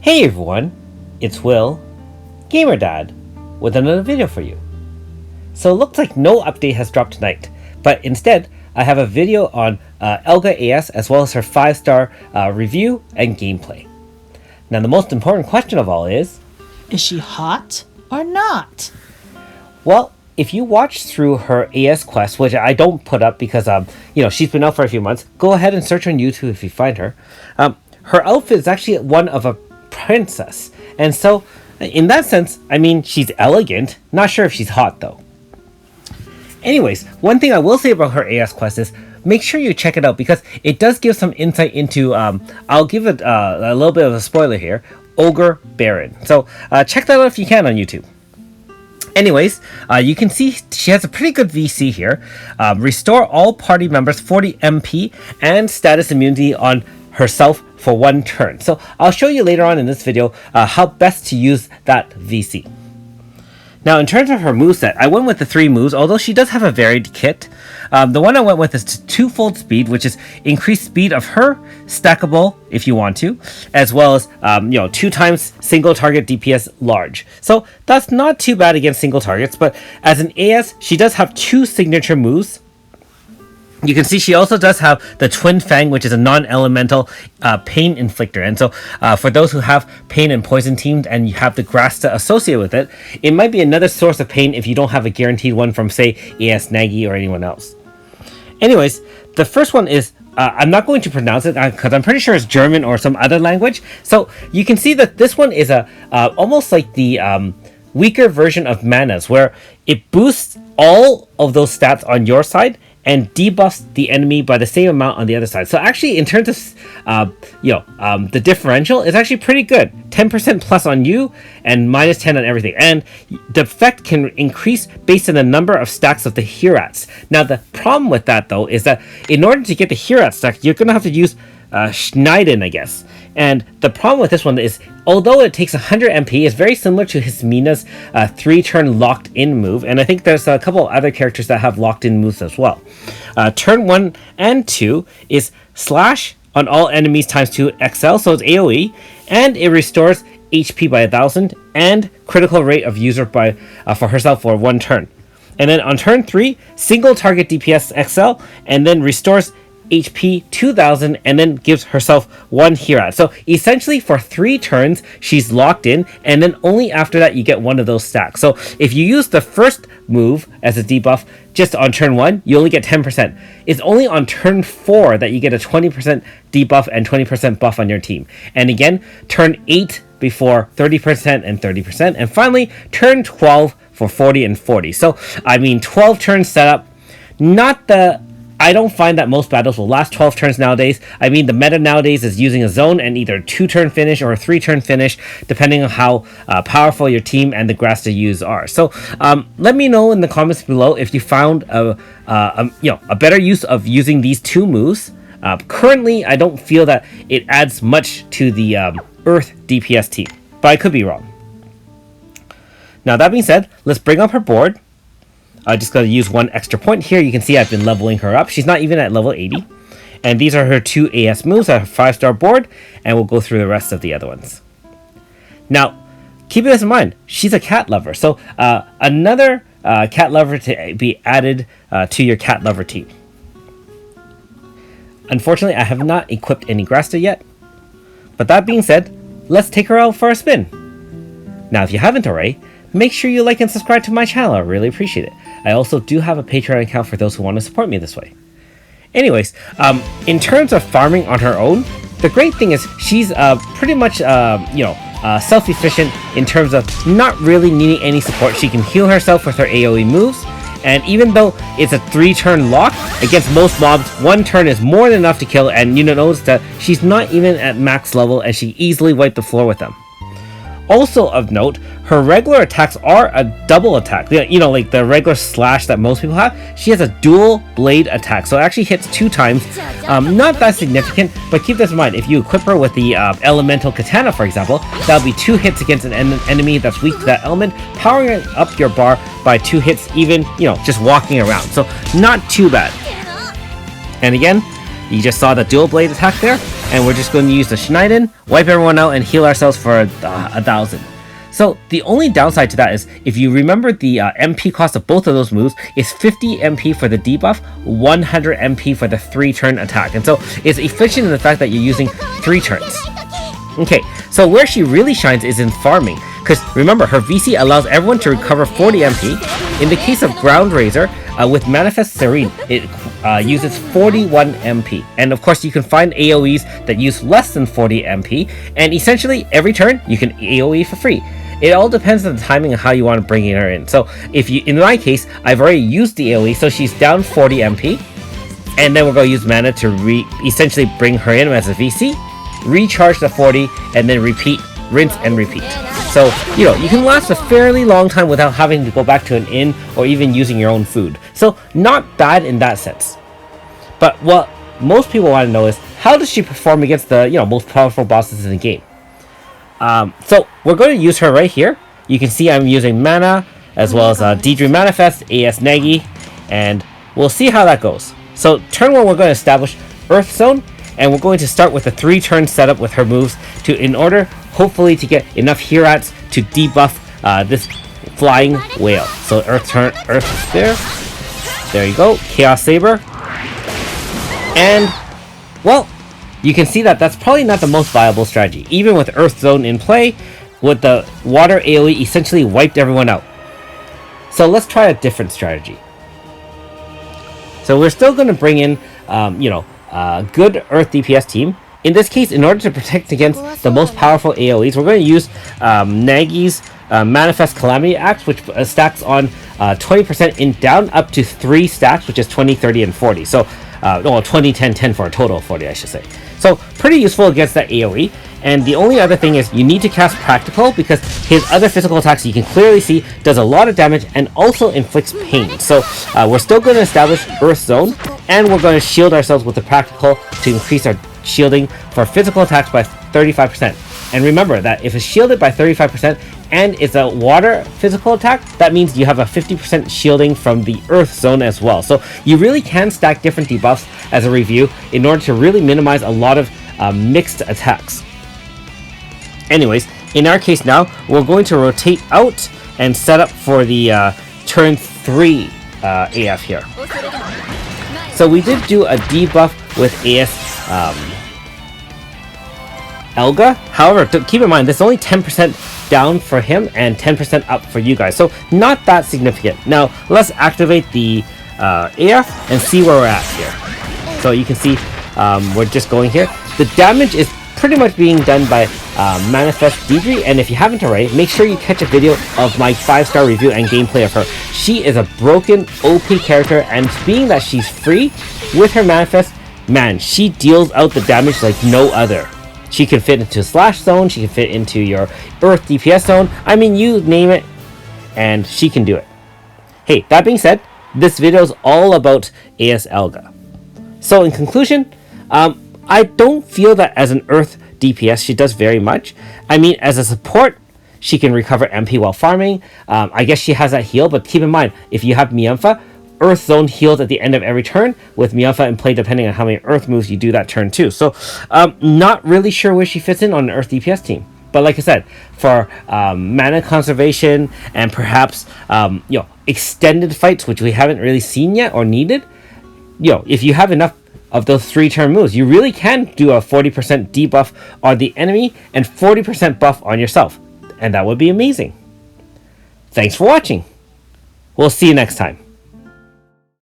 Hey everyone, it's Will, Gamer Dad, with another video for you. So it looks like no update has dropped tonight, but instead I have a video on Elga AS as well as her 5-star review and gameplay. Now the most important question of all is she hot or not? Well, if you watch through her AS quest, which I don't put up because she's been out for a few months, go ahead and search on YouTube if you find her. Her outfit is actually one of a princess, and so in that sense, I mean, she's elegant. Not sure if she's hot though. Anyways, one thing I will say about her AS quest is make sure you check it out because it does give some insight into I'll give it a little bit of a spoiler here, Ogre Baron. So check that out if you can on YouTube. Anyways, you can see she has a pretty good VC here. Restore all party members 40 MP and status immunity on herself for 1 turn. So I'll show you later on in this video how best to use that VC. Now in terms of her moveset, I went with the 3 moves, although she does have a varied kit. The one I went with is 2-fold speed, which is increased speed of her, stackable if you want to, as well as 2 times single target DPS large. So that's not too bad against single targets, but as an AS, she does have 2 signature moves. You can see she also does have the Twin Fang, which is a non-elemental pain inflictor. And so for those who have pain and poison teamed and you have the grass to associate with it, it might be another source of pain if you don't have a guaranteed one from, say, AS Nagy or anyone else. Anyways, the first one is, I'm not going to pronounce it because I'm pretty sure it's German or some other language. So you can see that this one is almost like the weaker version of Mana's, where it boosts all of those stats on your side and debuffs the enemy by the same amount on the other side. So actually, in terms of the differential is actually pretty good. 10% plus on you and minus 10 on everything. And the effect can increase based on the number of stacks of the Hirats. Now the problem with that though is that in order to get the Hirat stack, you're gonna have to use Schneiden, I guess. And the problem with this one is, although it takes 100 MP, it's very similar to Hismina's 3-turn locked-in move, and I think there's a couple of other characters that have locked-in moves as well. Turn 1 and 2 is slash on all enemies times 2 XL, so it's AoE, and it restores HP by 1000 and critical rate of user by for herself for 1 turn. And then on turn 3, single target DPS XL, and then restores HP 2000 and then gives herself 1 Hirat. So essentially for 3 turns she's locked in, and then only after that you get one of those stacks. So if you use the first move as a debuff just on turn 1, you only get 10%. It's only on turn 4 that you get a 20% debuff and 20% buff on your team. And again, turn 8 before 30% and 30%, and finally turn 12 for 40 and 40. So I mean 12 turns setup, I don't find that most battles will last 12 turns nowadays. I mean, the meta nowadays is using a zone and either 2-turn finish or a 3-turn finish, depending on how powerful your team and the grass to use are. So let me know in the comments below if you found a better use of using these 2 moves. Currently, I don't feel that it adds much to the Earth DPS team, but I could be wrong. Now, that being said, let's bring up her board. I just got to use 1 extra point here. You can see I've been leveling her up. She's not even at level 80. And these are her 2 AS moves on her 5-star board, and we'll go through the rest of the other ones. Now, keep this in mind. She's a cat lover. So another cat lover to be added to your cat lover team. Unfortunately, I have not equipped any Grasta yet. But that being said, let's take her out for a spin. Now, if you haven't already, make sure you like and subscribe to my channel. I really appreciate it. I also do have a Patreon account for those who want to support me this way. Anyways, in terms of farming on her own, the great thing is she's pretty much self-efficient in terms of not really needing any support. She can heal herself with her AoE moves, and even though it's a 3-turn lock, against most mobs, 1 turn is more than enough to kill, and you notice that she's not even at max level and she easily wiped the floor with them. Also of note, her regular attacks are a double attack. Like the regular slash that most people have. She has a dual blade attack, so it actually hits 2 times. Not that significant, but keep this in mind. If you equip her with the elemental katana, for example, that'll be 2 hits against an enemy that's weak to that element, powering up your bar by 2 hits, even just walking around. So not too bad. And again, you just saw the dual blade attack there. and we're just going to use the Schneiden, wipe everyone out, and heal ourselves for 1,000. So the only downside to that is, if you remember, the MP cost of both of those moves is 50 MP for the debuff, 100 MP for the 3-turn attack. And so it's efficient in the fact that you're using 3 turns. Okay, so where she really shines is in farming. Because remember, her VC allows everyone to recover 40 MP. In the case of Ground Razor, with Manifest Serene, it uses 41 MP. And of course, you can find AoEs that use less than 40 MP. And essentially, every turn, you can AoE for free. It all depends on the timing and how you want to bring her in. So in my case, I've already used the AoE, so she's down 40 MP. And then we're going to use mana to essentially bring her in as a VC, recharge the 40, and then repeat, rinse and repeat. So, you can last a fairly long time without having to go back to an inn or even using your own food. So, not bad in that sense. But what most people want to know is, how does she perform against the, most powerful bosses in the game? So we're going to use her right here. You can see I'm using mana as well as Deidre Manifest, AS Nagi, and we'll see how that goes. So turn 1, we're going to establish Earth Zone, and we're going to start with a 3-turn setup with her moves in order, hopefully, to get enough Hirats to debuff this flying whale. So Earth is there. There you go. Chaos Saber. And, well, you can see that that's probably not the most viable strategy. Even with Earth Zone in play, with the water AoE essentially wiped everyone out. So let's try a different strategy. So we're still going to bring in, a good Earth DPS team. In this case, in order to protect against the most powerful AoEs, we're going to use Nagi's Manifest Calamity Axe, which stacks on 20% in down up to 3 stacks, which is 20, 30, and 40. So, 20, 10, 10 for a total of 40, I should say. So, pretty useful against that AoE. And the only other thing is, you need to cast Practical, because his other physical attacks, you can clearly see, does a lot of damage and also inflicts pain. So, we're still going to establish Earth Zone, and we're going to shield ourselves with the Practical to increase our shielding for physical attacks by 35%. And remember that if it's shielded by 35% and it's a water physical attack, that means you have a 50% shielding from the Earth Zone as well. So you really can stack different debuffs as a review in order to really minimize a lot of mixed attacks. Anyways, in our case now, we're going to rotate out and set up for the turn 3 AF here. So we did do a debuff with AS Elga. However, keep in mind, this is only 10% down for him and 10% up for you guys. So not that significant. Now, let's activate the AF and see where we're at here. So you can see we're just going here. The damage is pretty much being done by Manifest Deidre, and if you haven't already, make sure you catch a video of my 5-star review and gameplay of her. She is a broken OP character, and being that she's free with her Manifest, man, she deals out the damage like no other. She can fit into Slash Zone, she can fit into your Earth DPS Zone, I mean, you name it, and she can do it. Hey, that being said, this video is all about AS Elga. So in conclusion, I don't feel that as an Earth DPS she does very much. I mean, as a support, she can recover MP while farming. I guess she has that heal, but keep in mind, if you have Miempha, Earth Zone heals at the end of every turn. With Miempha in play, depending on how many Earth moves you do that turn too. So, not really sure where she fits in on an Earth DPS team. But like I said, for mana conservation and perhaps extended fights, which we haven't really seen yet or needed, if you have enough of those 3-turn moves, you really can do a 40% debuff on the enemy and 40% buff on yourself. And that would be amazing. Thanks for watching. We'll see you next time.